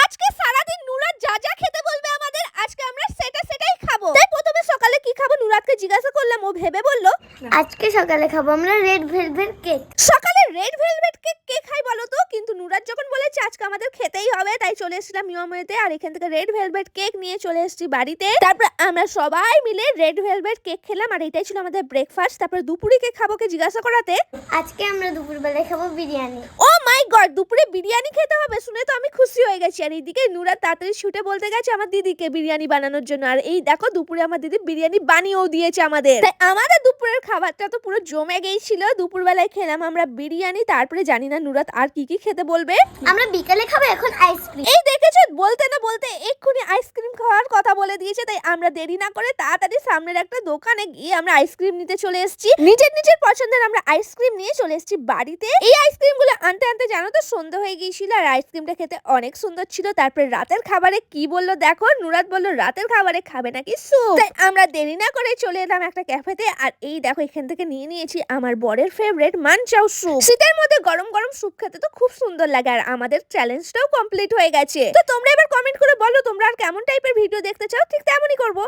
আজকে সারাদিন নুরাত যা যা খেতে বলবে আমাদের আজকে আমরা সেটাই খাবো। তাই প্রথমে সকালে কি খাবো নুরাতকে জিজ্ঞাসা করলাম, ও ভেবে বলল আজকে সকালে খাবো আমরা রেড ভেলভেট কেক। সকালে রেড ভেলভেট কেক কে খাই বলো তো? কিন্তু নুরাত যখন বলেছে আজকে আমাদের খেতেই হবে, তাই চলে এসেছিলাম মিয়ামতে আর এখান থেকে রেড ভেলভেট কেক নিয়ে চলে এসেছি বাড়িতে। তারপর আমরা সবাই মিলে রেড ভেলভেট কেক খেলাম আর এটাই ছিল আমাদের ব্রেকফাস্ট। তারপর দুপুরে কে খাবো কে জিজ্ঞাসা করাতে আজকে আমরা দুপুরবেলায় খাবো বিরিয়ানি। ও মাই গড, দুপুরে বিরিয়ানি খেতে হবে শুনে তো আমি খুশি হয়ে গেছি। আর এইদিকে নুরাত তাড়াতাড়ি ছুটে বলতে গেছে আমার দিদিকে বিরিয়ানি বানানোর জন্য। আর এই দেখো দুপুরে আমার দিদি বিরিয়ানি বানিয়েও দিয়েছে আমাদের। তাই আমাদের দুপুরের খাবারটা তো পুরো জমে গিয়েছিল। দুপুরবেলায় খেলাম আমরা বিরিয়ানি, তারপরে জানি না নুরাত আর কি খেতে বলবে। আমরা বিকালে খাবো এখন আইসক্রিম। এই দেখেছো বলতে না বলতে এক্ষুনি আইসক্রিম খাওয়ার কথা বলে দিয়েছে। তাই আমরা দেরি না করে তাড়াতাড়ি সামনের একটা দোকানে গিয়ে আমরা আইসক্রিম নিতে চলে এসেছি। নিজের পছন্দের আমরা আইসক্রিম নিয়ে চলে এসেছি বাড়িতে। এই আইসক্রিম গুলো আনতে আনতে জানো তো সন্ধ্যা হয়ে গিয়েছিল আর আইসক্রিমটা খেতে অনেক সুন্দর ছিল। তারপরে রাতের খাবারে কি বললো দেখো, নুরাত বললো রাতের খাবারে খাবে নাকি স্যুপ। তাই আমরা দেরি না করে চলে এলাম একটা ক্যাফেতে। আর এই দেখো এখান থেকে নিয়ে নিয়েছি আমার বরের ফেভারিট মানচাও স্যুপ। শীতের মধ্যে গরম গরম স্যুপ খেতে তো খুব সুন্দর লাগে। আর আমাদের চ্যালেঞ্জটাও কমপ্লিট হয়ে গেছে। তো তোমরা এবার কমেন্ট করে বলো তোমরা আর কেমন টাইপের ভিডিও দেখতে চাও, ঠিক তেমনই করবো।